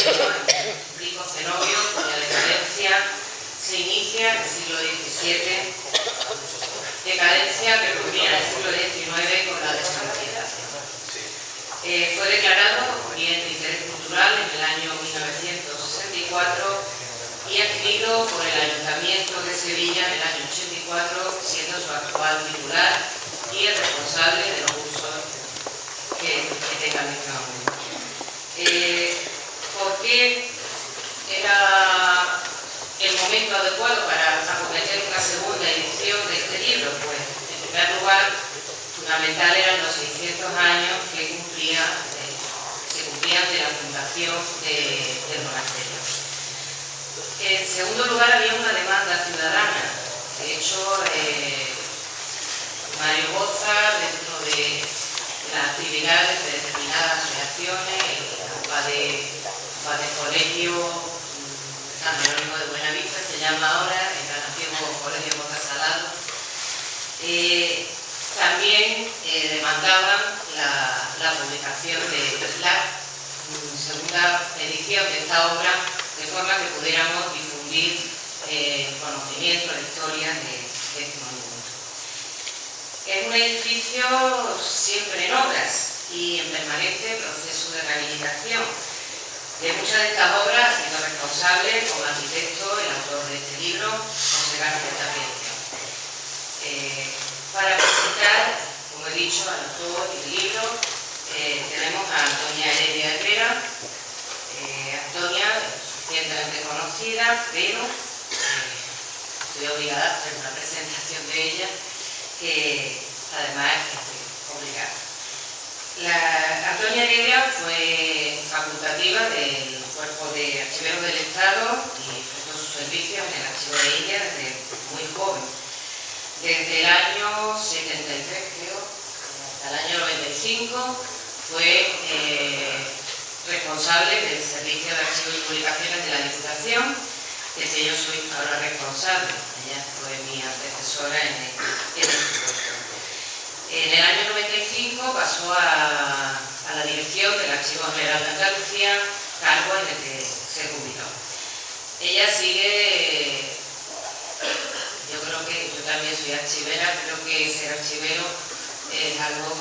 rico cenobio cuya decadencia se inicia en el siglo XVII, decadencia que culmina en el siglo XIX con la desamortización. Fue declarado bien de interés cultural en el año 1964 y adquirido por el Ayuntamiento de Sevilla en el año 84, siendo su actual titular y el responsable de los usos que tengan en este momento. ¿Por qué era el momento adecuado para acometer una segunda edición de este libro? Pues, en primer lugar, fundamental eran los 600 años que se cumplían de la fundación del monasterio. En segundo lugar, había una demanda ciudadana. De hecho, Mario Boza, dentro de las actividades de determinadas asociaciones, el Colegio San Jerónimo de Buenavista, se llama ahora, el antiguo Colegio Boza Salado, también demandaban la publicación de la segunda edición de esta obra, de forma que pudiéramos difundir conocimiento, la historia de este monumento. Es un edificio siempre en obras y en permanente proceso de rehabilitación. De muchas de estas obras ha sido responsable como arquitecto el autor de este libro, José García Tapia. Para presentar, como he dicho, al autor del libro, tenemos a Antonia Heredia Herrera. Antonia es suficientemente conocida, pero estoy obligada a hacer una presentación de ella, que además es complicada. Antonia Heredia fue facultativa del Cuerpo de Archiveros del Estado y prestó sus servicios en el Archivo de India desde muy joven. Desde el año 73, creo, hasta el año 95, fue responsable del Servicio de Archivos y Publicaciones de la Diputación, del que yo soy ahora responsable. Ella fue mi antecesora en este puesto. En el año 95 pasó a la dirección del Archivo General de Andalucía, cargo en el que se jubiló. Ella sigue, yo creo que yo también soy archivera, creo que ser archivero es algo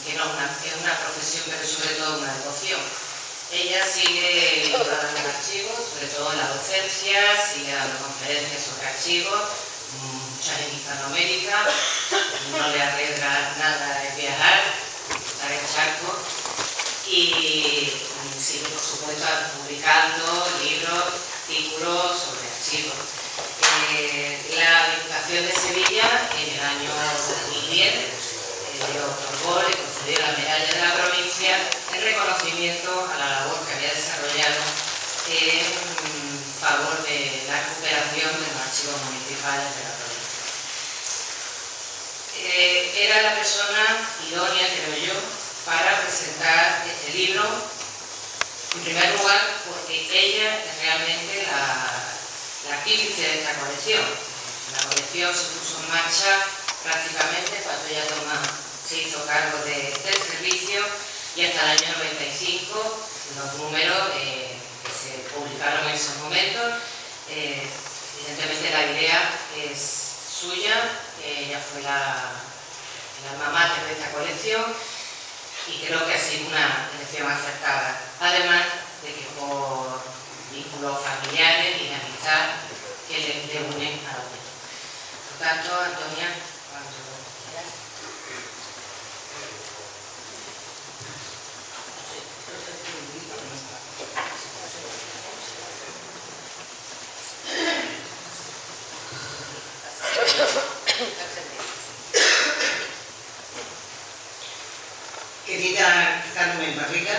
que no es una profesión, pero sobre todo una devoción. Ella sigue vinculada en los archivos, sobre todo en la docencia, sigue dando conferencias sobre archivos, muchas en Hispanoamérica, no le arregla nada el viajar, estar en charco, y sigue, por supuesto, publicando libros, artículos sobre archivos. La Diputación de Sevilla, en el año 2010, le otorgó, le concedió la medalla de la provincia en reconocimiento a la labor que había desarrollado en favor de la recuperación de los archivos municipales de la provincia. Era la persona idónea, creo yo, para presentar este libro, en primer lugar porque ella es realmente la artífice de esta colección. La colección se puso en marcha prácticamente cuando ella se hizo cargo del servicio, y hasta el año 95 los números que se publicaron en esos momentos, evidentemente la idea es suya, ella fue la mamá de esta colección y creo que ha sido una elección acertada, además de que por vínculos familiares y de amistad que le unen a la obra. Por tanto, Antonia, cuando quieras. Querida Carmen Barriga,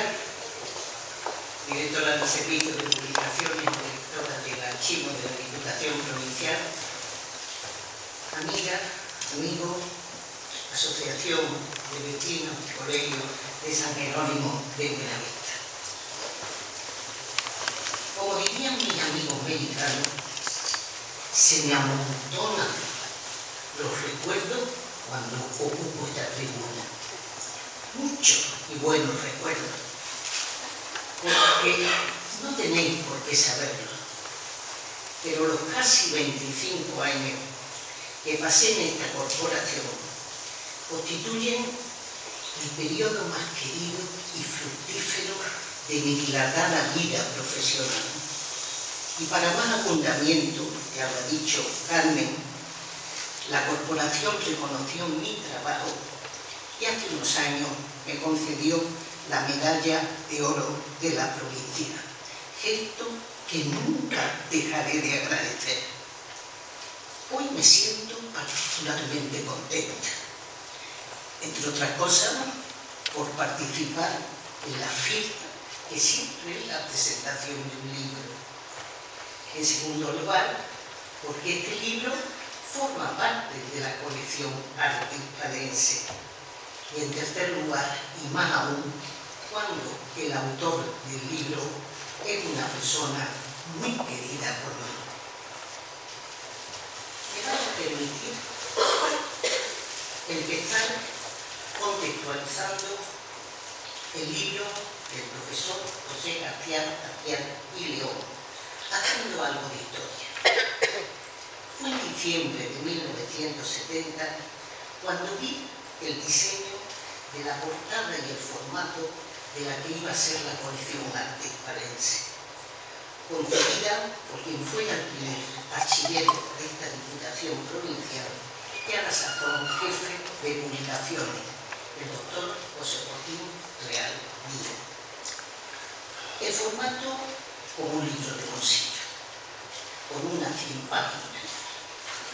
directora del Servicio de Publicaciones, directora del Archivo de la Diputación Provincial, amiga, amigo, Asociación de Vecinos y Colegio de San Jerónimo de Buenavista. Como dirían mis amigos mexicanos, se me amontonan los recuerdos cuando ocupo esta tribuna. Muchos y buenos recuerdos, porque No tenéis por qué saberlo, pero los casi 25 años que pasé en esta corporación constituyen el periodo más querido y fructífero de mi dilatada vida profesional. Y para más abundamiento, que habrá dicho Carmen, la corporación reconoció mi trabajo y hace unos años me concedió la medalla de oro de la provincia, gesto que nunca dejaré de agradecer. Hoy me siento particularmente contenta, entre otras cosas, por participar en la fiesta que siempre es la presentación de un libro. En segundo lugar, porque este libro forma parte de la colección Arte Hispalense. Y en tercer lugar, y más aún, cuando el autor del libro es una persona muy querida por mí. Me va a permitir empezar contextualizando el libro del profesor José García Tapián y León, haciendo algo de historia. Fue en diciembre de 1970 cuando vi el diseño de la portada y el formato de la que iba a ser la colección Arte Hispalense, concebida por quien fuera el primer bachiller de esta Diputación Provincial y a la sazón jefe de publicaciones, el doctor José Joaquín Real Díaz. El formato como un libro de bolsillo, con unas 100 páginas.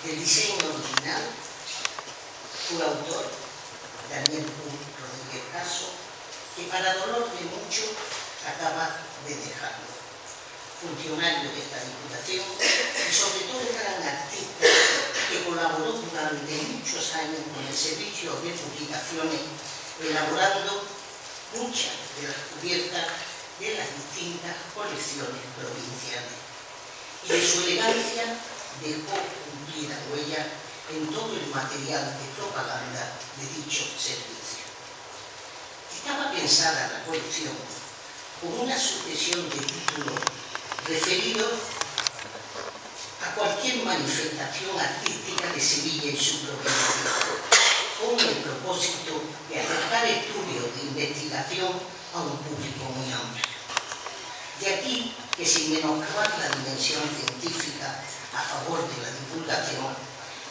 El diseño original, su autor, Daniel Rodríguez Caso, que para dolor de muchos acaba de dejarlo. Funcionario de esta Diputación y sobre todo un gran artista que colaboró durante muchos años con el Servicio de Publicaciones, elaborando muchas de las cubiertas de las distintas colecciones provinciales. Y de su elegancia dejó cumplida huella en todo el material de propaganda de dicho servicio. Estaba pensada la colección con una sucesión de títulos referidos a cualquier manifestación artística de Sevilla y su provincia, con el propósito de acercar estudios de investigación a un público muy amplio. De aquí que, sin menoscabar la dimensión científica a favor de la divulgación,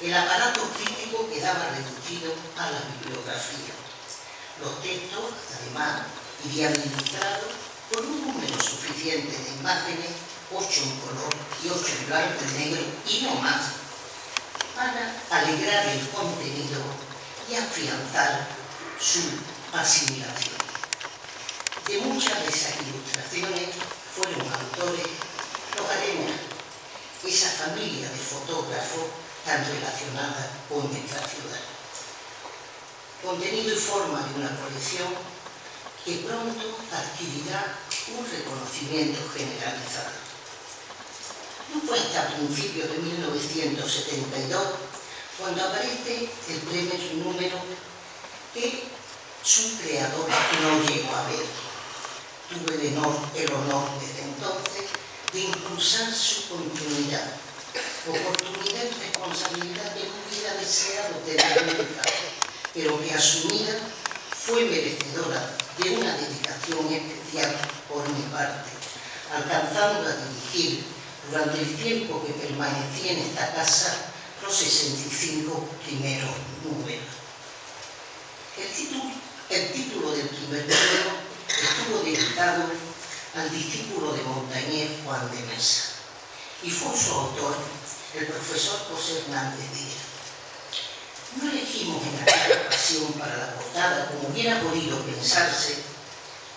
el aparato crítico quedaba reducido a la bibliografía. Los textos, además, irían ilustrados con un número suficiente de imágenes, 8 en color y 8 en blanco y negro, y no más, para alegrar el contenido y afianzar su asimilación. De muchas de esas ilustraciones fueron autores los Arenas, esa familia de fotógrafos tan relacionada con nuestra ciudad. Contenido y forma de una colección que pronto adquirirá un reconocimiento generalizado. No fue hasta principios de 1972 cuando aparece el primer número que su creador no llegó a ver. Tuve el honor desde entonces de impulsar su continuidad, oportunidad y responsabilidad que no hubiera deseado tener nunca, pero que asumida fue merecedora de una dedicación especial por mi parte, alcanzando a dirigir durante el tiempo que permanecí en esta casa los 65 primeros números. El título del primer número estuvo dedicado al discípulo de Montañés, Juan de Mesa, y fue su autor, el profesor José Hernández Díaz. No elegimos en aquella ocasión para la portada, como hubiera podido pensarse,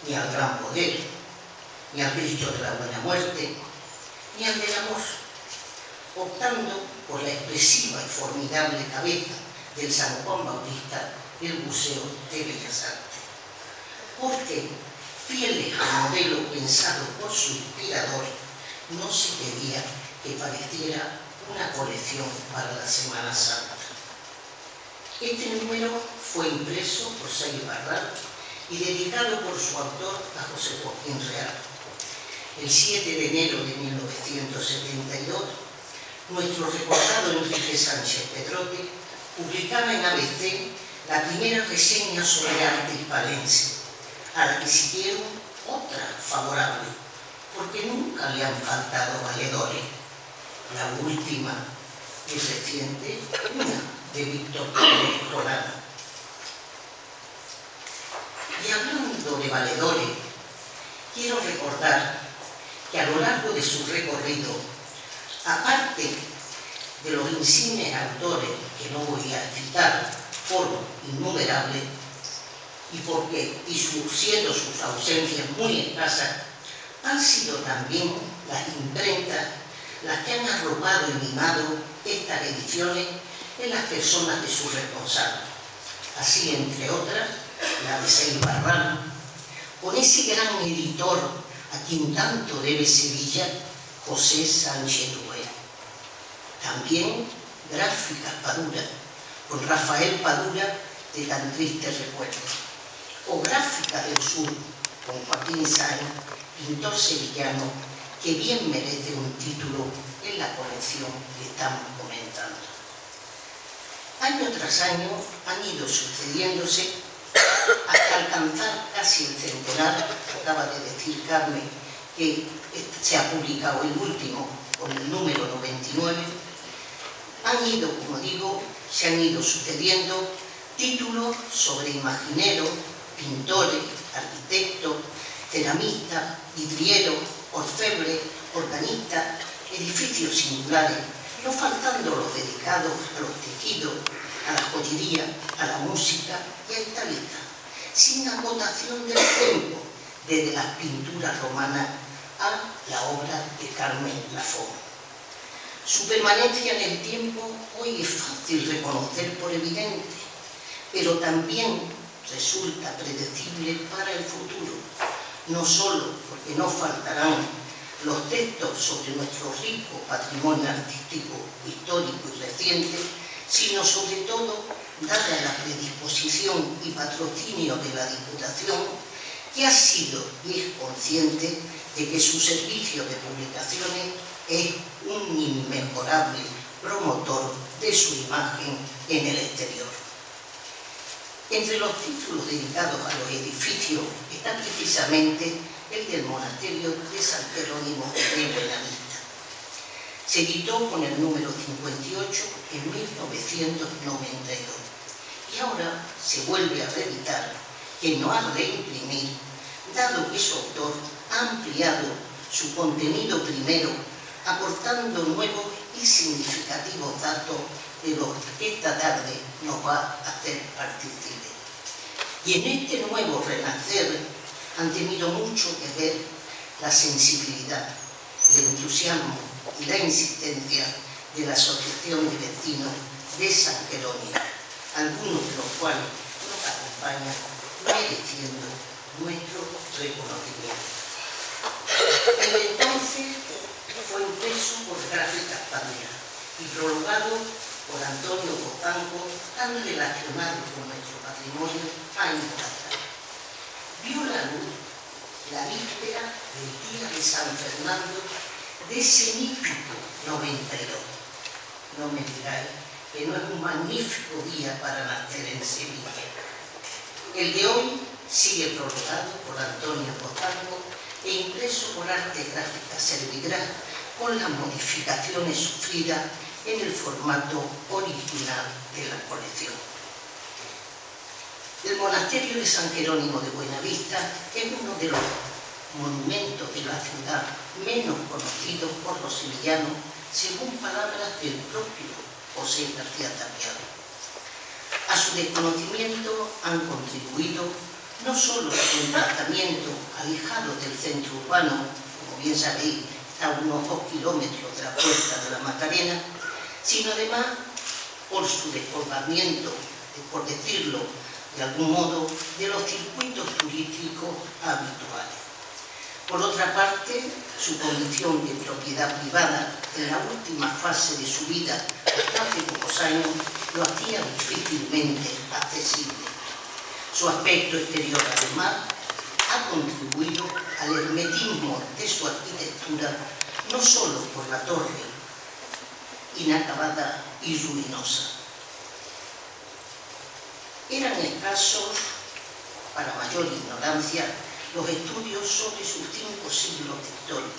ni al gran poder, ni al Cristo de la Buena Muerte, ni al del amor, optando por la expresiva y formidable cabeza del San Juan Bautista del Museo de Bellas Artes. Porque, fieles al modelo pensado por su inspirador, no se quería que pareciera una colección para la Semana Santa. Este número fue impreso por Sey Barral y dedicado por su autor a José Joaquín Real. el 7 de enero de 1972, nuestro recordado Enrique Sánchez Pedrote publicaba en ABC la primera reseña sobre arte hispalense, a la que siguieron otra favorable, porque nunca le han faltado valedores. La última y reciente, una de Víctor Pérez Colano. Y hablando de valedores, quiero recordar que a lo largo de su recorrido, aparte de los insignes autores que no voy a citar por innumerables, siendo sus ausencias muy escasas, han sido también las imprentas las que han arropado y mimado estas ediciones en las personas de sus responsables. Así, entre otras, la de Seis Barral, con ese gran editor a quien tanto debe Sevilla, José Sánchez Duero. También Gráficas Padura, con Rafael Padura, de Tan Triste Recuerdo. O Gráfica del Sur, con Joaquín Sáenz, pintor sevillano, que bien merece un título en la colección que estamos comentando. Año tras año han ido sucediéndose hasta alcanzar casi el centenar. Acaba de decir Carmen que se ha publicado el último con el número 99. Han ido, como digo, se han ido sucediendo títulos sobre imagineros, pintores, arquitectos, ceramistas, vidrieros, orfebres, organistas, edificios singulares, no faltando los dedicados a los tejidos, a la joyería, a la música y a esta lista, sin acotación del tiempo, desde las pinturas romanas a la obra de Carmen Lafont. Su permanencia en el tiempo hoy es fácil reconocer por evidente, pero también resulta predecible para el futuro, no solo porque no faltarán los textos sobre nuestro rico patrimonio artístico, histórico y reciente, sino sobre todo dada la predisposición y patrocinio de la Diputación, que ha sido y es consciente de que su servicio de publicaciones es un inmejorable promotor de su imagen en el exterior. Entre los títulos dedicados a los edificios está precisamente el del monasterio de San Jerónimo de Buenavista. Se editó con el número 58 en 1992 y ahora se vuelve a reeditar, que no ha reimprimir, dado que su autor ha ampliado su contenido primero, aportando nuevos y significativos datos de los que esta tarde nos va a hacer partícipes. Y en este nuevo renacer han tenido mucho que ver la sensibilidad, el entusiasmo y la insistencia de la Asociación de Vecinos de San Jerónimo, algunos de los cuales nos acompañan mereciendo nuestro reconocimiento. El entonces fue impreso por Gráficas Padura y prologado por Antonio Botanco, tan relacionado con nuestro patrimonio años atrás. Vio la luz la víspera del día de San Fernando de ese mítico 92. No me digáis que no es un magnífico día para nacer en Sevilla. El de hoy sigue prologado por Antonio Botanco e impreso por Arte Gráfica Servidrá, con las modificaciones sufridas en el formato original de la colección. El monasterio de San Jerónimo de Buenavista es uno de los monumentos de la ciudad menos conocidos por los sevillanos, según palabras del propio José García Tapiado. A su desconocimiento han contribuido no solo su emplazamiento alejado del centro urbano, como bien sabéis, está a unos 2 kilómetros de la Puerta de la Macarena, sino además por su descolgamiento, por decirlo de algún modo, de los circuitos turísticos habituales. Por otra parte, su condición de propiedad privada en la última fase de su vida, hasta hace pocos años, lo hacía difícilmente accesible. Su aspecto exterior, además, ha contribuido al hermetismo de su arquitectura conocida no solo por la torre inacabada y ruinosa. Eran escasos, para mayor ignorancia, los estudios sobre sus 5 siglos de historia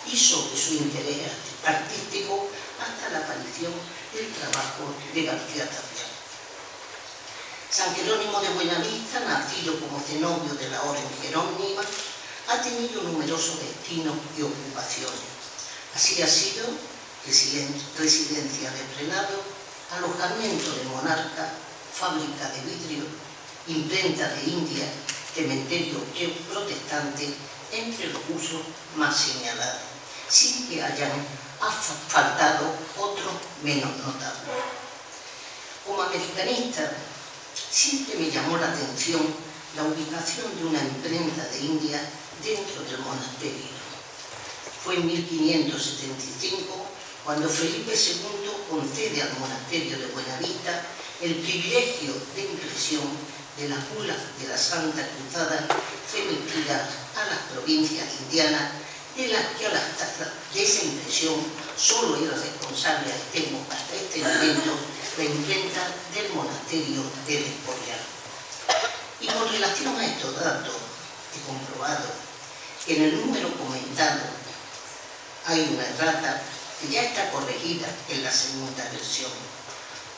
y sobre su interés artístico hasta la aparición del trabajo de García Tapial. San Jerónimo de Buenavista, nacido como cenobio de la orden jerónima, ha tenido numerosos destinos y ocupaciones. Así ha sido residencia de prelado, alojamiento de monarca, fábrica de vidrio, imprenta de India, cementerio protestante, entre los usos más señalados, sin que hayan faltado otros menos notables. Como americanista, siempre me llamó la atención la ubicación de una imprenta de India dentro del monasterio. Fue en 1575 cuando Felipe II concede al monasterio de Buenavista el privilegio de impresión de la bula de la Santa Cruzada remitida a las provincias indianas, de las que a la data de esa impresión solo era responsable hasta este momento la imprenta del monasterio del Escorial. Y con relación a estos datos, he comprobado que en el número comentado hay una errata que ya está corregida en la segunda versión.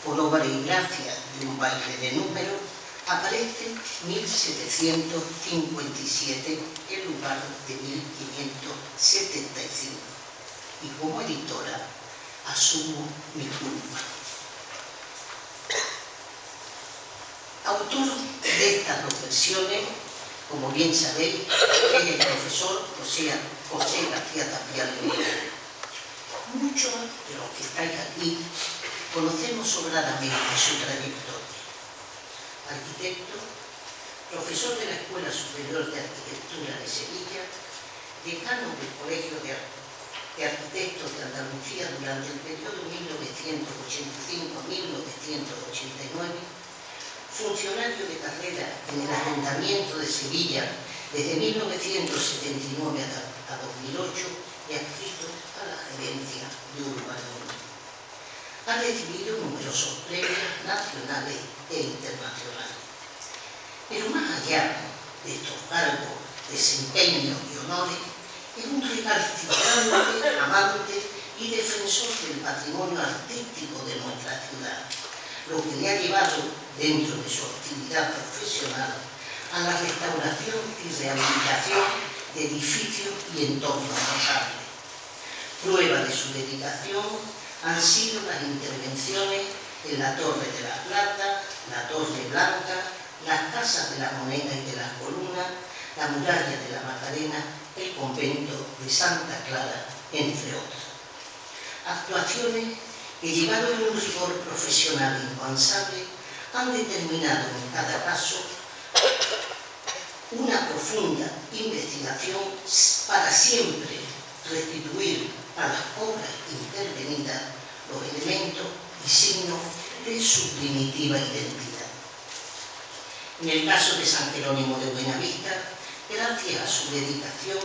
Por obra y gracia de un baile de números, aparece 1757 en lugar de 1575. Y como editora asumo mi culpa. Autor de estas 2 versiones, como bien sabéis, es el profesor José García Tapial. Muchos de los que estáis aquí conocemos sobradamente su trayectoria. Arquitecto, profesor de la Escuela Superior de Arquitectura de Sevilla, decano del Colegio de Arquitectos de Andalucía durante el periodo 1985-1989, funcionario de carrera en el Ayuntamiento de Sevilla desde 1979 a 2008 y adscrito a la gerencia de urbanismo. Ha recibido numerosos premios nacionales e internacionales. Pero más allá de estos cargos, desempeños y honores, es un recalcitrante, amante y defensor del patrimonio artístico de nuestra ciudad, lo que le ha llevado, dentro de su actividad profesional, a la restauración y rehabilitación de edificios y entornos notables. Prueba de su dedicación han sido las intervenciones en la Torre de la Plata, la Torre Blanca, las Casas de la Moneda y de las Columnas, la Muralla de la Macarena, el Convento de Santa Clara, entre otras. Actuaciones que, llevado en un rigor profesional incansable, han determinado en cada caso una profunda investigación para siempre restituir a las obras intervenidas los elementos y signos de su primitiva identidad. En el caso de San Jerónimo de Buenavista, gracias a su dedicación,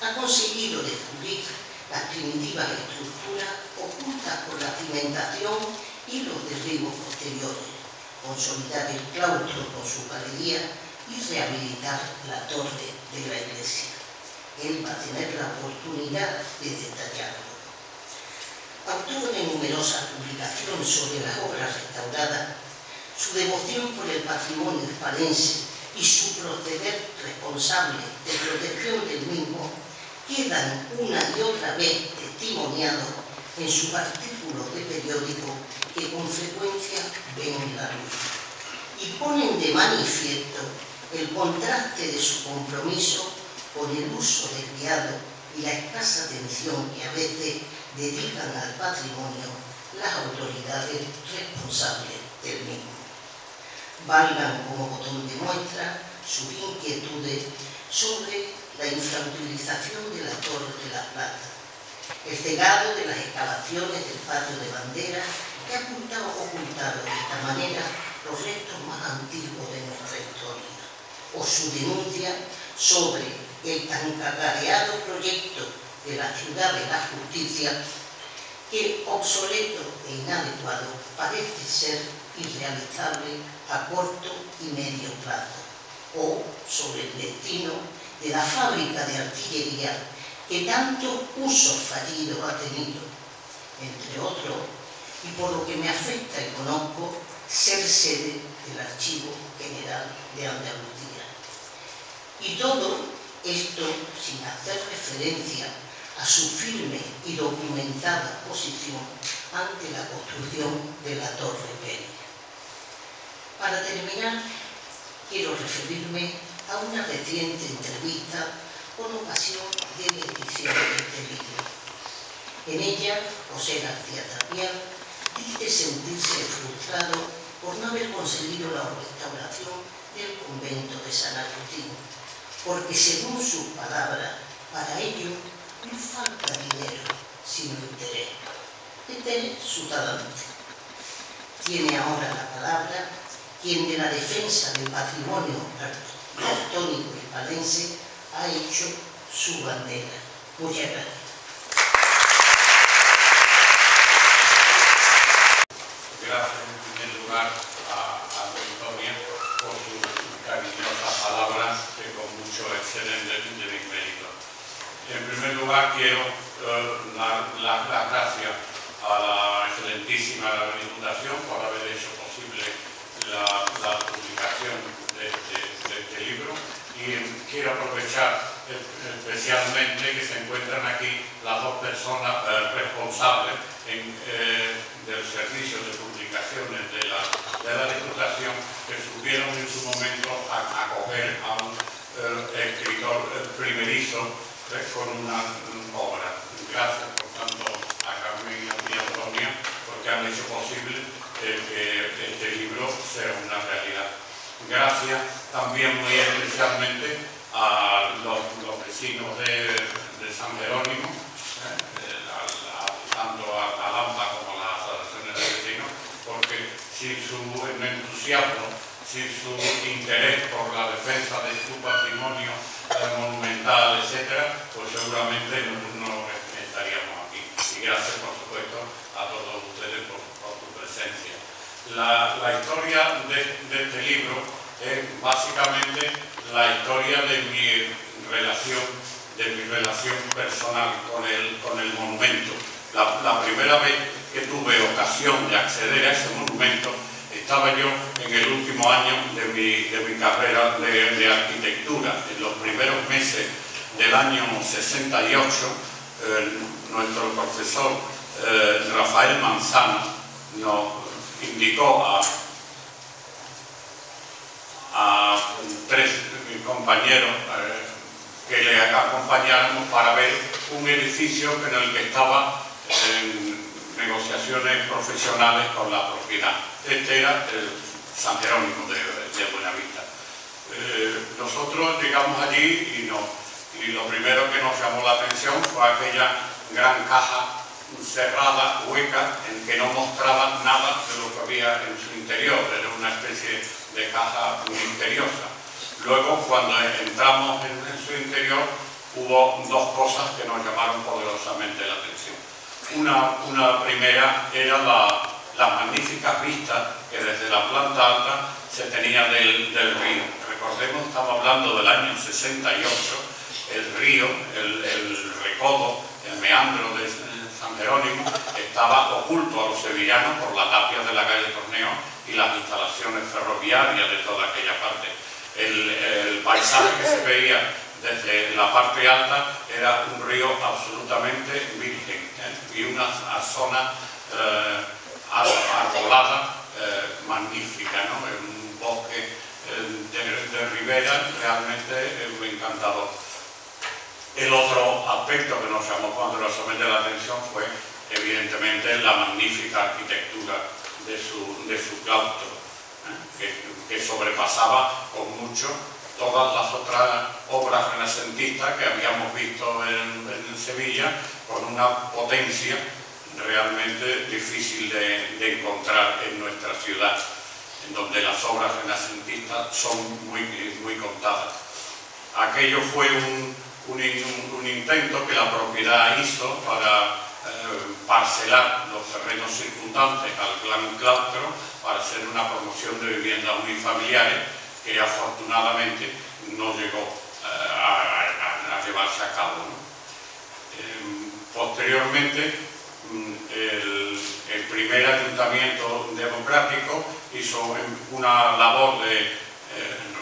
ha conseguido descubrir las primitivas estructuras ocultas por la cimentación y los derribos posteriores, consolidar el claustro con su galería y rehabilitar la torre de la iglesia. Él va a tener la oportunidad de detallarlo. Autor de numerosas publicaciones sobre las obras restauradas, su devoción por el patrimonio hispalense y su proceder responsable de protección del mismo quedan una y otra vez testimoniados en sus artículos de periódico que con frecuencia ven la luz y ponen de manifiesto el contraste de su compromiso con el uso desviado y la escasa atención que a veces dedican al patrimonio las autoridades responsables del mismo. Valgan como botón de muestra sus inquietudes sobre la infrautilización de la Torre de la Plata, el cegado de las excavaciones del patio de bandera que ha ocultado de esta manera los restos más antiguos de nuestra historia, o su denuncia sobre el tan cacareado proyecto de la la ciudad de la justicia, que obsoleto e inadecuado parece ser irrealizable a corto y medio plazo, o sobre el destino de la fábrica de artillería que tantos usos fallidos ha tenido, entre otros, y por lo que me afecta y conozco, ser sede del Archivo General de Andalucía. Y todo esto sin hacer referencia a su firme y documentada posición ante la construcción de la Torre Peña. Para terminar, quiero referirme a una reciente entrevista con ocasión de la edición de este libro. En ella, José García Tapial dice sentirse frustrado por no haber conseguido la restauración del convento de San Agustín, porque según sus palabras, para ello no falta dinero, sino interés. Este es su talante. Tiene ahora la palabra quien de la defensa del patrimonio arquitectónico hispalense ha hecho su bandera. Muchas gracias. Gracias en primer lugar a Antonia por sus cariñosas palabras que con mucho exceden de mis méritos. En primer lugar quiero dar las gracias a la excelentísima Diputación por haber hecho posible la publicación de este libro, y quiero aprovechar especialmente que se encuentran aquí las dos personas responsables del servicio de publicaciones de la Diputación, que supieron en su momento acoger a un escritor primerizo con una obra. Gracias, por tanto, a Carmen y a Antonia, porque han hecho posible que este libro sea una realidad. Gracias también muy especialmente a los vecinos de San Jerónimo, tanto a ALAMPA como a las asociaciones de vecinos, porque sin su entusiasmo, sin su interés por la defensa de su patrimonio monumental, etc., pues seguramente no estaríamos aquí. Y gracias, por supuesto, a todos ustedes por su presencia. La historia de este libro es básicamente la historia de mi relación personal con el monumento. La primera vez que tuve ocasión de acceder a ese monumento, estaba yo en el último año de mi carrera de arquitectura. En los primeros meses del año 68, nuestro profesor Rafael Manzano nos indicó a tres compañeros que le acompañáramos para ver un edificio en el que estaba en negociaciones profesionales con la propiedad. Este era el San Jerónimo de Buenavista. Nosotros llegamos allí y lo primero que nos llamó la atención fue aquella gran caja cerrada, hueca, en que no mostraba nada de lo que había en su interior. Era una especie de caja misteriosa. Luego, cuando entramos en su interior, hubo dos cosas que nos llamaron poderosamente la atención. Una primera era la magnífica vista que desde la planta alta se tenía del río. Recordemos, estamos hablando del año 68, el río, el recodo, el meandro de San Jerónimo estaba oculto a los sevillanos por la tapia de la calle Torneo y las instalaciones ferroviarias de toda aquella parte. El paisaje que se veía desde la parte alta era un río absolutamente virgen, y una zona arbolada magnífica, ¿no? Un bosque de ribera realmente encantador. El otro aspecto que nos llamó poderosamente la atención fue evidentemente la magnífica arquitectura de su claustro, que sobrepasaba con mucho todas las otras obras renacentistas que habíamos visto en Sevilla, con una potencia realmente difícil de encontrar en nuestra ciudad, en donde las obras renacentistas son muy contadas. Aquello fue un intento que la propiedad hizo para parcelar los terrenos circundantes al Clan Claustro para hacer una promoción de viviendas unifamiliares que afortunadamente no llegó a llevarse a cabo, ¿no? Posteriormente, el primer ayuntamiento democrático hizo una labor de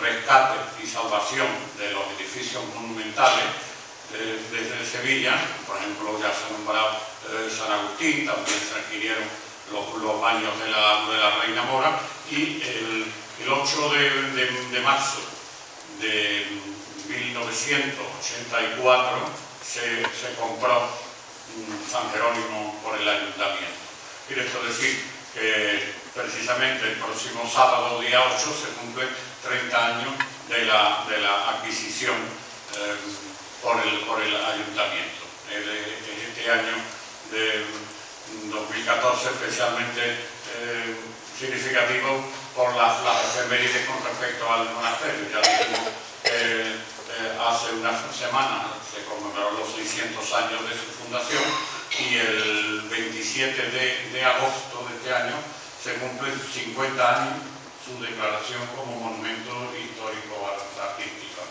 rescate y salvación de los edificios monumentales desde Sevilla. Por ejemplo, ya se ha nombrado San Agustín, también se adquirieron los baños de la Reina Mora, y el 8 de marzo de 1984 se compró San Jerónimo por el ayuntamiento. Quiere esto decir que precisamente el próximo sábado, día 8, se cumplen 30 años de la adquisición por el ayuntamiento. Este año de 2014 especialmente significativo por las efemérides con respecto al monasterio. Ya dijimos hace unas semanas se conmemoró los 600 años de su fundación, y el 27 de agosto de este año se cumplen 50 años su declaración como monumento histórico artístico.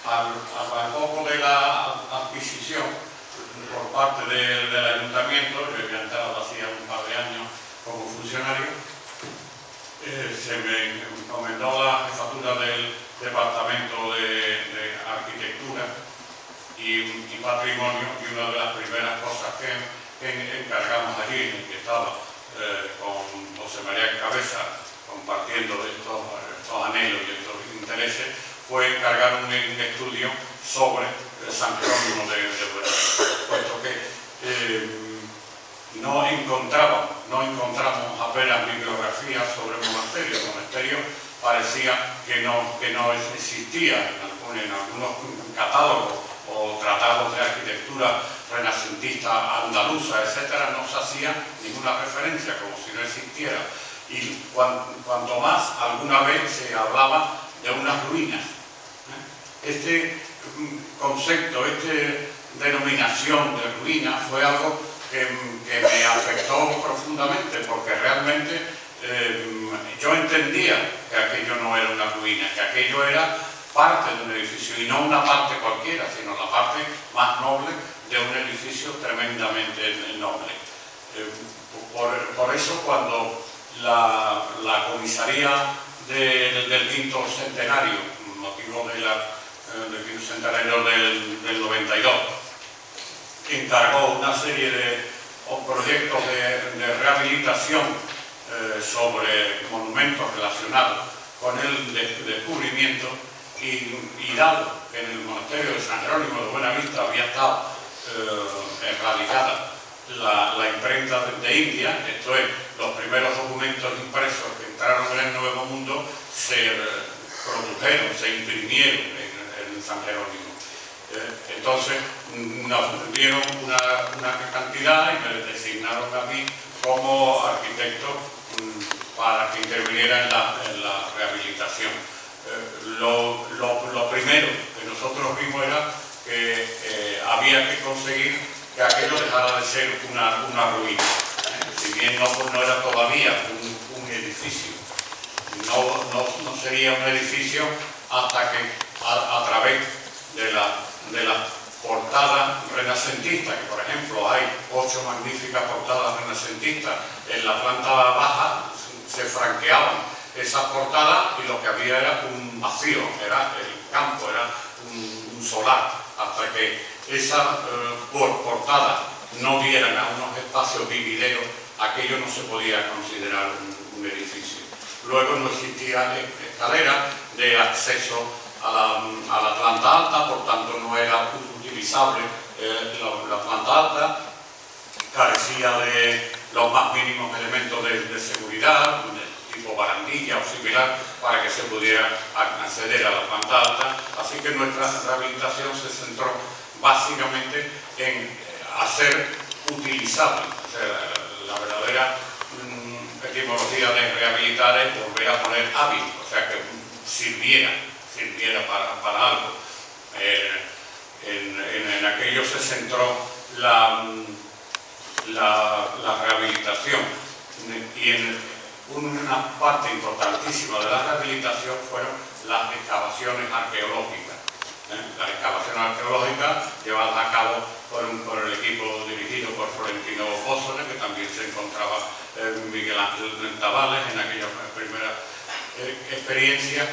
Al poco de la adquisición por parte del ayuntamiento, yo había entrado hacía un par de años como funcionario, se me encomendó la jefatura del Departamento de Arquitectura y Patrimonio, y una de las primeras cosas que encargamos allí, en el que estaba con José María Cabeza compartiendo estos anhelos y estos intereses, fue encargar un estudio sobre San Jerónimo de Buenaventura, puesto que no encontramos apenas bibliografía sobre el monasterio. El monasterio parecía que no existía en algunos catálogos o tratados de arquitectura renacentista andaluza, etcétera, no se hacía ninguna referencia, como si no existiera. Y cuanto más alguna vez se hablaba de unas ruinas. Este concepto, esta denominación de ruina fue algo que me afectó profundamente, porque realmente yo entendía que aquello no era una ruina, que aquello era parte de un edificio, y no una parte cualquiera, sino la parte más noble de un edificio tremendamente noble. Por eso, cuando la comisaría del quinto centenario, motivo del quinto centenario del 92, encargó una serie de proyectos de rehabilitación sobre monumentos relacionados con el descubrimiento, y dado que en el monasterio de San Jerónimo de Buenavista había estado erradicada la imprenta de India, esto es, los primeros documentos impresos que entraron en el Nuevo Mundo se produjeron, se imprimieron en San Jerónimo. Entonces nos dieron una cantidad y me designaron a mí como arquitecto para que interviniera en la rehabilitación. Lo primero que nosotros vimos era que había que conseguir que aquello dejara de ser una ruina. Si bien no era todavía un edificio, no sería un edificio hasta que a través de la portada renacentista, que por ejemplo hay 8 magníficas portadas renacentistas en la planta baja, se franqueaban esas portadas y lo que había era un vacío, era el campo, era un solar, hasta que esas portadas no dieran a unos espacios vivideros, aquello no se podía considerar un edificio. Luego no existía escalera de acceso a la planta alta, por tanto no era utilizable la planta alta, carecía de los más mínimos elementos de seguridad, tipo barandilla o similar, para que se pudiera acceder a la planta alta. Así que nuestra rehabilitación se centró básicamente en hacer utilizable, o sea, la verdadera etimología de rehabilitar es volver a poner hábil, o sea, que sirviera para algo. en aquello se centró la rehabilitación, y en una parte importantísima de la rehabilitación fueron las excavaciones arqueológicas. Las excavaciones arqueológicas llevadas a cabo por el equipo dirigido por Florentino Bósole, que también se encontraba Miguel Ángel Tabales en aquella primera experiencia,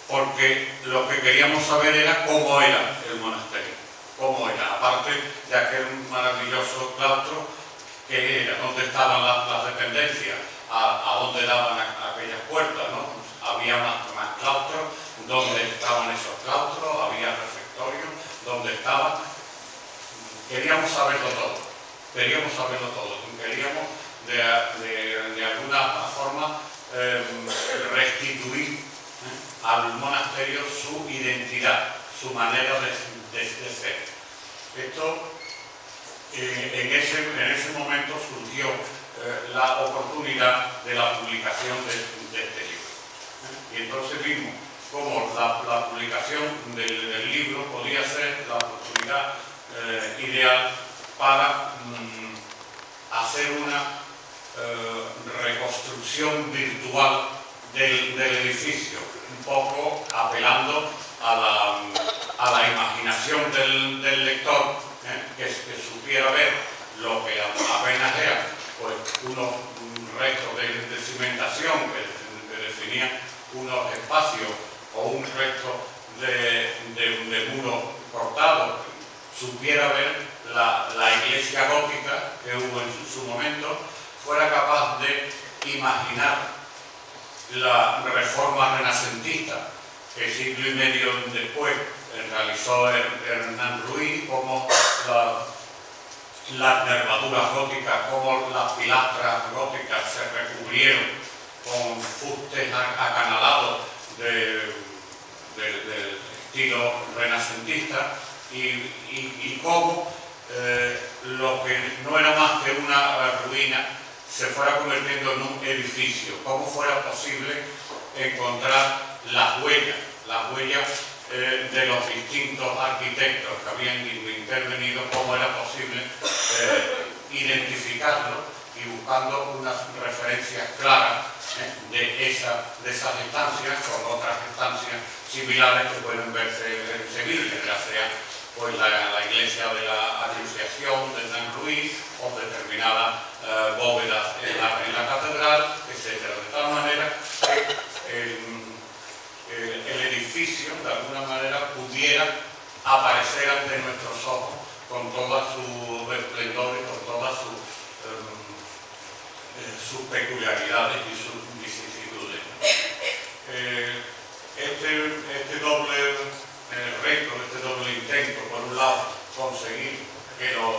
porque lo que queríamos saber era cómo era el monasterio, cómo era, aparte de aquel maravilloso claustro, que era, dónde estaban las dependencias, a dónde daban aquellas puertas, ¿no? Había más claustros, dónde estaban esos claustros, había refectorios, dónde estaban. Queríamos saberlo todo, queríamos de alguna forma restituir al monasterio su identidad, su manera de ser. Esto, en ese momento surgió la oportunidad de la publicación de este libro. Y entonces vimos cómo la publicación del libro podía ser la oportunidad ideal para hacer una reconstrucción virtual del edificio, un poco apelando a la imaginación del lector, que supiera ver lo que apenas era pues unos restos de cimentación que definían unos espacios, o un resto de muro cortado, supiera ver la iglesia gótica que hubo en su momento, fuera capaz de imaginar la reforma renacentista que siglo y medio después realizó Hernán Ruiz, como las nervaduras góticas, como las pilastras góticas se recubrieron con fustes acanalados del estilo renacentista, y cómo lo que no era más que una ruina se fuera convirtiendo en un edificio, cómo fuera posible encontrar las huellas de los distintos arquitectos que habían intervenido, cómo era posible identificarlo, y buscando unas referencias claras de esas estancias con otras estancias similares que pueden verse en Sevilla, ya sea pues la iglesia de la Anunciación de San Luis o determinadas bóvedas en la catedral, etc. De tal manera que el edificio de alguna manera pudiera aparecer ante nuestros ojos con toda su esplendor y con todas sus peculiaridades y sus vicisitudes. Este doble reto, este doble intento, por un lado conseguir que los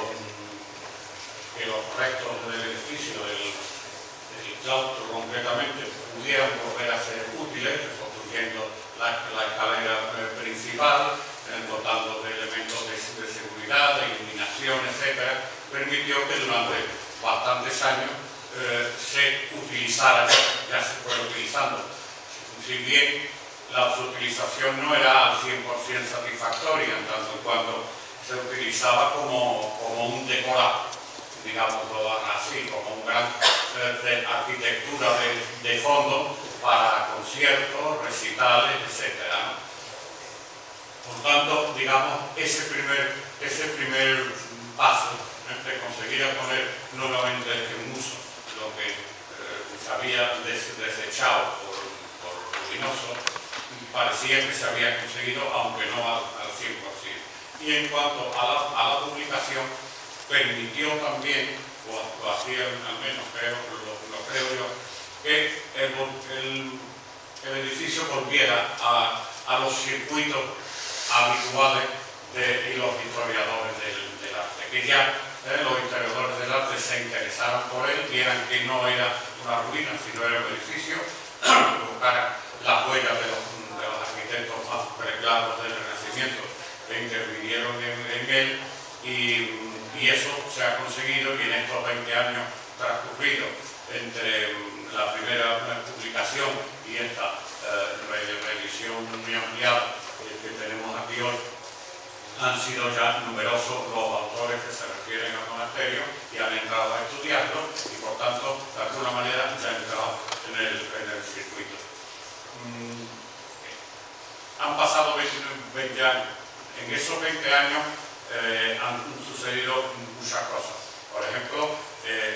restos del edificio, del claustro concretamente, pudieran volver a ser útiles, construyendo la escalera principal, dotando de elementos de seguridad, de iluminación, etc., permitió que durante bastantes años se utilizara, ya se fue utilizando. Si bien su utilización no era al 100% satisfactoria, en tanto en cuanto se utilizaba como un decorado, digámoslo así, como un gran arquitectura de fondo para conciertos, recitales, etc. Por tanto, digamos, ese primer paso de conseguir poner nuevamente en uso lo que se había desechado por ruinoso, parecía que se había conseguido, aunque no al 100%. Y en cuanto a la publicación, permitió también, o hacía al menos lo creo yo, que el edificio volviera a los circuitos habituales de los historiadores del arte, que ya los historiadores del arte se interesaron por él, vieran que no era una ruina, sino era un edificio, buscaran las huellas de los arquitectos más preclaros del Renacimiento que intervinieron en él, y eso se ha conseguido, y en estos 20 años transcurridos entre la primera publicación y esta revisión muy ampliada que tenemos aquí hoy, han sido ya numerosos los autores que se refieren al monasterio y han entrado a estudiarlo y por tanto de alguna manera ya han entrado en el circuito. Han pasado 20 años. En esos 20 años han sucedido muchas cosas. Por ejemplo,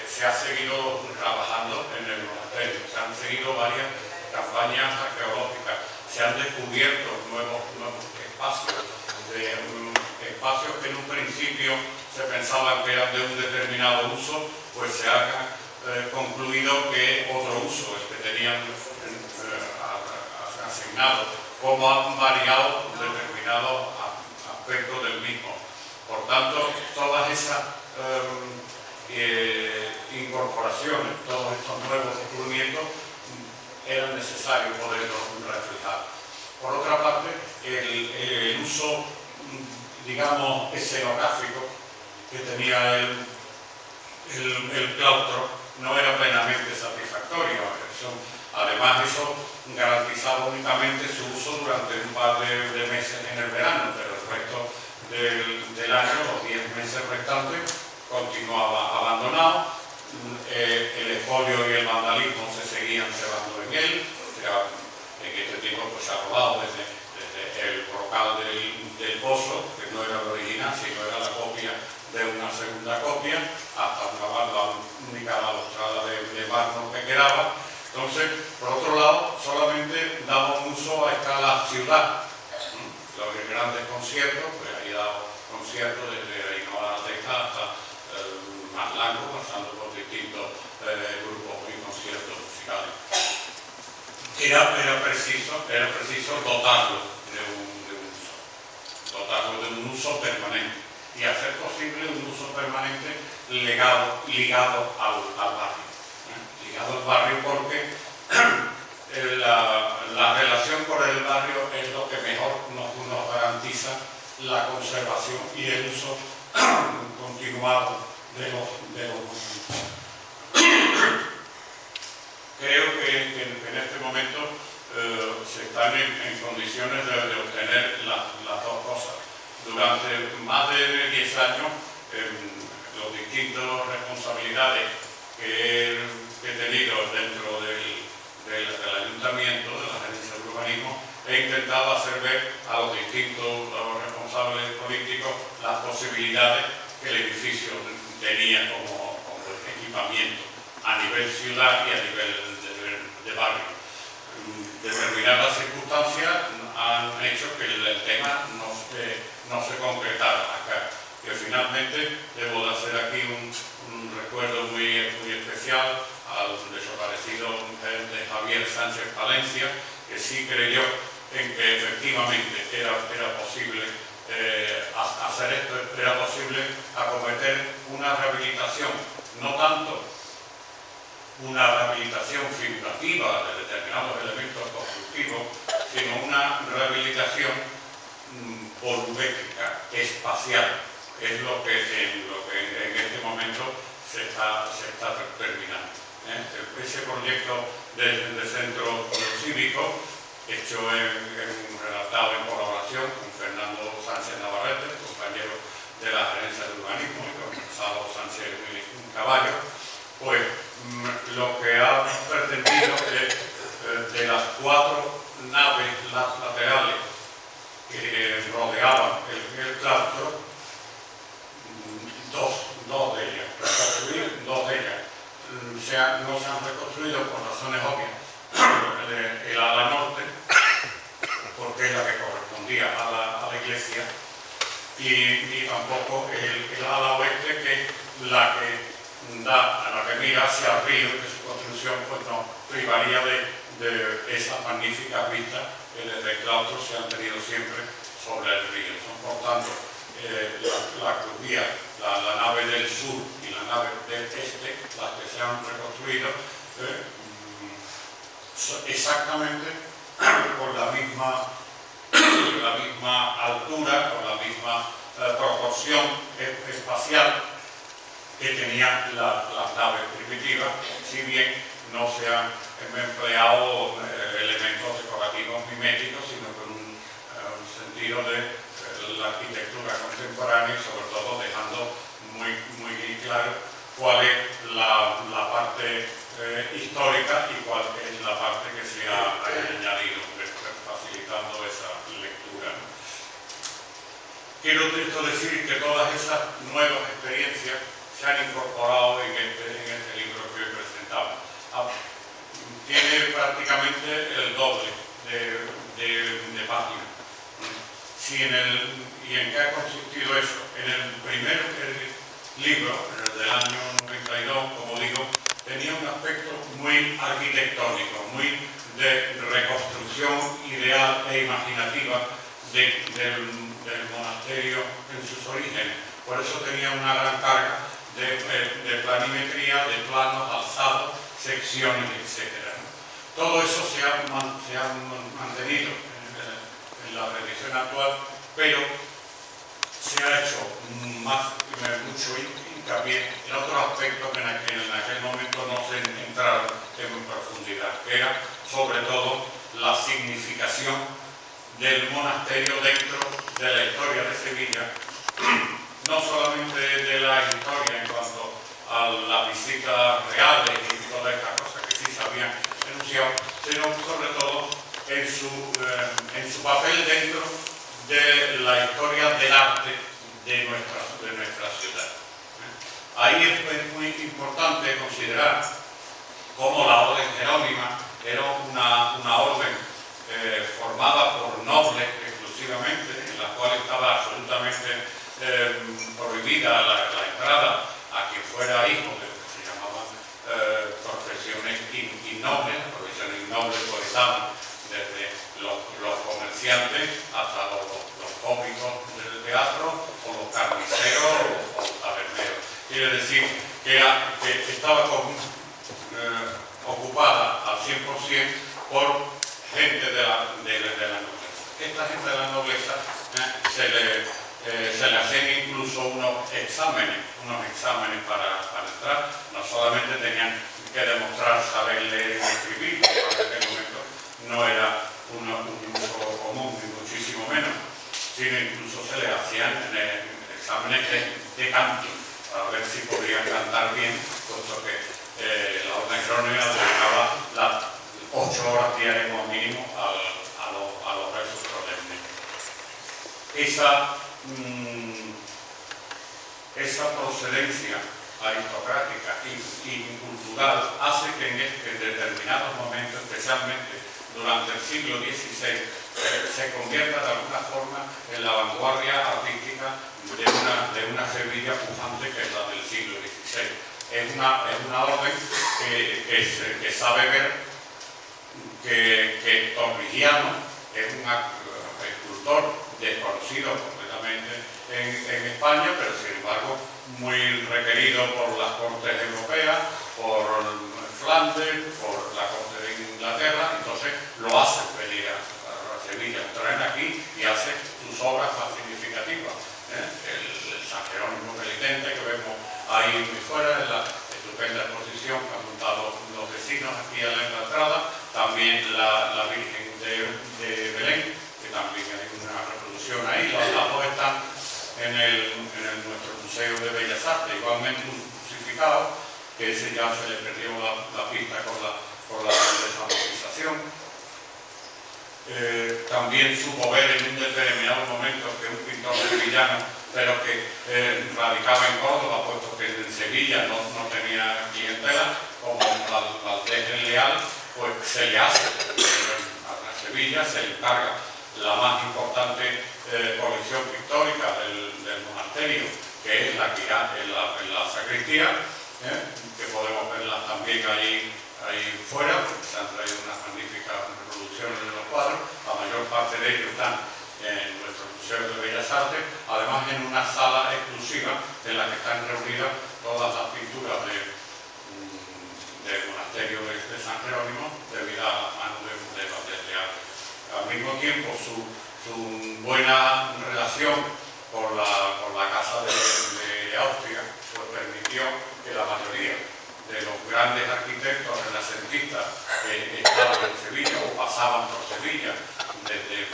se ha seguido trabajando en el monasterio, se han seguido varias campañas arqueológicas, se han descubierto nuevos espacios, espacios que en un principio se pensaban que eran de un determinado uso, pues se ha concluido que otro uso, el que tenían asignado, cómo han variado determinados aspectos del mismo. Por tanto, todas esas incorporaciones, todos estos nuevos descubrimientos eran necesarios poderlos reflejar. Por otra parte, el uso, digamos, escenográfico que tenía el claustro no era plenamente satisfactorio. Además, eso garantizaba únicamente su uso durante un par de meses en el verano, pero el resto del año, los 10 meses restantes, continuaba abandonado. El expolio y el vandalismo se seguían cebando en él. En este tiempo pues, se ha robado desde el brocal del pozo, que no era el original, sino era la copia de una segunda copia, hasta la única balustrada de mármol que quedaba. Entonces, por otro lado, solamente daba un uso a escala ciudad. Los grandes conciertos, pues ahí daba conciertos desde Ainhoa Teja hasta más largo, pasando por distintos grupos y conciertos musicales. Era preciso dotarlo de un uso permanente y hacer posible un uso permanente ligado al barrio. Ligado al barrio porque la relación con el barrio es lo que mejor nos garantiza la conservación y el uso continuado de los Creo que en este momento se están en condiciones de obtener las dos cosas. Durante más de 10 años, las distintas responsabilidades que he tenido dentro del ayuntamiento, de la gerencia de urbanismo, he intentado hacer ver a los distintos responsables políticos las posibilidades que el edificio tenía como equipamiento a nivel ciudad y a nivel de barrio. Determinadas circunstancias han hecho que el tema no se concretara acá. Que finalmente debo de hacer aquí un recuerdo muy especial al desaparecido gerente Javier Sánchez Palencia, que sí creyó en que efectivamente era posible hacer esto, era posible acometer una rehabilitación, no tanto una rehabilitación figurativa de determinados elementos constructivos, sino una rehabilitación volumétrica, espacial, es lo que en este momento se está terminando. Ese proyecto de centro cívico, hecho redactado en colaboración con Fernando Sánchez Navarrete, compañero de la gerencia de urbanismo, y con Gonzalo Sánchez Caballo, pues lo que ha pretendido es de las 4 naves laterales que rodeaban el claustro, dos de ellas, reconstruir 2 de ellas. No se han reconstruido por razones obvias. El ala norte, porque es la que correspondía a la iglesia, y tampoco el ala oeste, que es la que a la que mira hacia el río, que su construcción pues nos privaría de esas magníficas vistas que desde el claustro se han tenido siempre sobre el río. Son, por tanto, la crujía, la nave del sur y la nave del este, las que se han reconstruido exactamente con la misma altura, con la misma proporción espacial que tenían las naves primitivas, si bien no se han empleado elementos decorativos miméticos, sino con un sentido de la arquitectura contemporánea y sobre todo dejando muy claro cuál es la parte histórica y cuál es la parte que se ha añadido, facilitando esa lectura, ¿no? Quiero decir que todas esas nuevas experiencias se han incorporado en este libro que hoy presentamos. Tiene prácticamente el doble de páginas. ¿Y en qué ha consistido eso? En el primer libro, en el del año 92, como digo, tenía un aspecto muy arquitectónico, muy de reconstrucción ideal e imaginativa del monasterio en sus orígenes. Por eso tenía una gran carga de planimetría, de planos, alzados, secciones, etc. Todo eso se ha mantenido en la reedición actual, pero se ha hecho mucho hincapié en otros aspectos que en aquel momento no se entraron en profundidad, que era sobre todo la significación del monasterio dentro de la historia de Sevilla, no solamente de la historia en cuanto a las visitas reales y todas estas cosas que sí se habían enunciado, sino sobre todo en su papel dentro de la historia del arte de nuestra ciudad. Ahí es muy importante considerar cómo la orden jerónima era una orden formada por nobles exclusivamente, en la cual estaba absolutamente prohibida la entrada a quien fuera hijo de lo que se llamaban profesiones innobles. Las profesiones innobles pues estaban desde los comerciantes hasta los cómicos del teatro, o los carniceros o los taberneros. Quiere decir que estaba ocupada al 100% por gente de la nobleza. Esta gente de la nobleza se le hacían incluso unos exámenes para entrar. No solamente tenían que demostrar saber leer y escribir, porque en aquel momento no era un uso común, ni muchísimo menos, sino incluso se les hacían exámenes de canto, para ver si podrían cantar bien, puesto que la orden jerónima dedicaba las 8 horas diarias como mínimo a los versos solemnes. Esa procedencia aristocrática y cultural hace que en determinados momentos, especialmente durante el siglo XVI, se convierta de alguna forma en la vanguardia artística de una Sevilla pujante que es la del siglo XVI. Es una orden que sabe ver que Torrigiano es un escultor desconocido completamente en España, pero sin embargo muy requerido por las cortes europeas, por Flandes, por la corte de Inglaterra. Entonces lo hacen venir a Sevilla, lo traen aquí y hace sus obras más significativas. El San Jerónimo penitente que vemos ahí muy fuera, en la estupenda exposición que han montado los vecinos aquí a la entrada, también la Virgen de Belén, que también hay una reproducción ahí. Las dos están en nuestro Museo de Bellas Artes, igualmente un crucificado, que ese ya se le perdió la pista por la desamortización. También supo ver en un determinado momento que un pintor sevillano, pero que radicaba en Córdoba, puesto que en Sevilla no tenía clientela, como Valdés el Leal, pues se le hace a Sevilla, se le encarga la más importante colección pictórica del monasterio, que es la que hay en la sacristía, que podemos verla también ahí fuera, porque se han traído unas magníficas reproducciones de los cuadros. La mayor parte de ellos están en nuestro Museo de Bellas Artes, además en una sala exclusiva en la que están reunidas todas las pinturas del monasterio de San Jerónimo, debido a las manos de Valdés Leal. Al mismo tiempo, su buena relación con la Casa de Austria pues permitió que la mayoría de los grandes arquitectos renacentistas que estaban en Sevilla o pasaban por Sevilla desde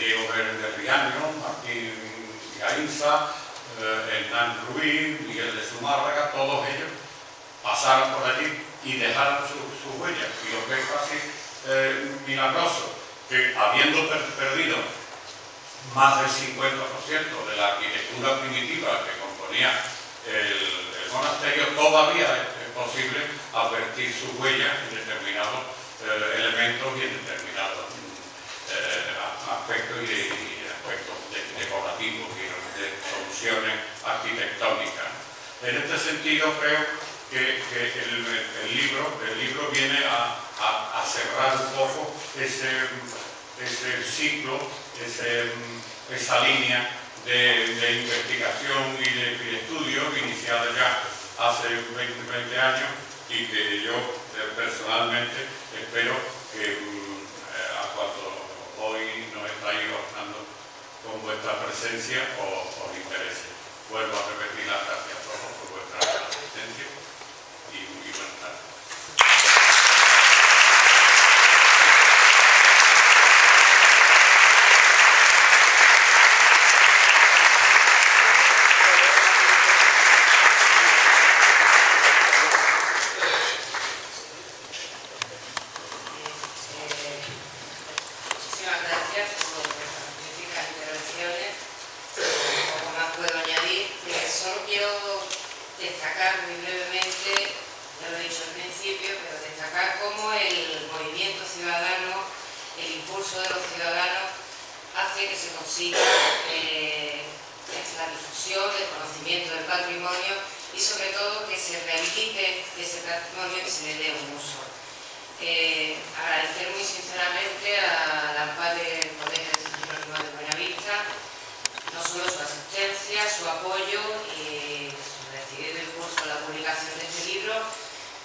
Diego de Riaño, Martín Gainza, Hernán Ruiz, Miguel de Zumárraga, todos ellos pasaron por allí y dejaron su huella. Y lo que es casi milagroso, que habiendo perdido más del 50% de la arquitectura primitiva que componía el monasterio, todavía es posible advertir su huella en determinados elementos y en determinados aspectos y aspectos decorativos y de soluciones arquitectónicas. En este sentido, creo que el libro viene a cerrar un poco ese ciclo, esa línea de investigación y de estudio iniciada ya hace 20 años y que yo personalmente espero que a cuando hoy nos estáis gozando con vuestra presencia os interese. Vuelvo a repetir las gracias a todos por vuestra asistencia y buenas tardes. Agradecer muy sinceramente al AMPAD del Colegio de San Jerónimo de Buenavista no solo su asistencia, su apoyo y su decidido impulso a la publicación de este libro,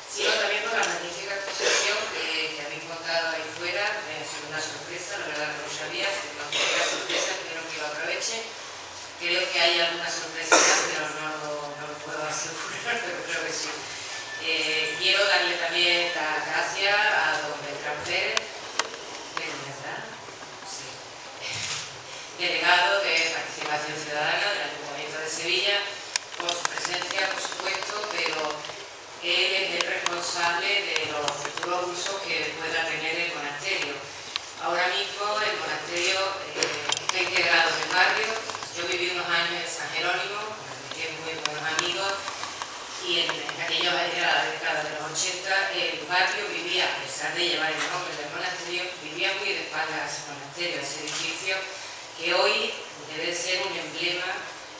sino también por la magnífica exposición que habéis montado ahí fuera. Ha sido una sorpresa, la verdad que no sabía, es una sorpresa, espero que lo aproveche. Creo que hay alguna sorpresa, pero no lo puedo asegurar, pero creo que sí. Quiero darle también las gracias a don Beltrán Pérez, delegado de Participación Ciudadana del Ayuntamiento de Sevilla, por su presencia, por supuesto, pero él es el responsable de los futuros usos que pueda tener el monasterio. Ahora mismo el monasterio está integrado en el barrio. Yo viví unos años en San Jerónimo, me metí muy buenos amigos, y en aquella década de los 80 el barrio vivía, a pesar de llevar el nombre del monasterio, vivía muy de espaldas a ese monasterio, a ese edificio que hoy debe ser un emblema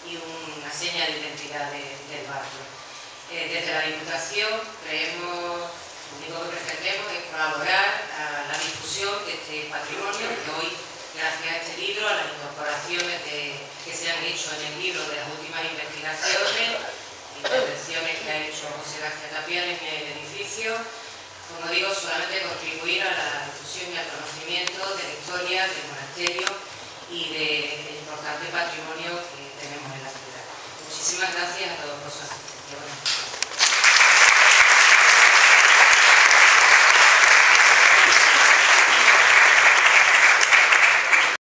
y una seña de identidad del barrio. Desde la Diputación creemos, lo único que pretendemos es colaborar a la difusión de este patrimonio que hoy, gracias a este libro, a las incorporaciones que se han hecho en el libro de las últimas investigaciones, intervenciones que ha hecho José García Tapián en el edificio, como digo, solamente contribuir a la difusión y al conocimiento de la historia del monasterio y del importante patrimonio que tenemos en la ciudad. Muchísimas gracias a todos por su asistencia.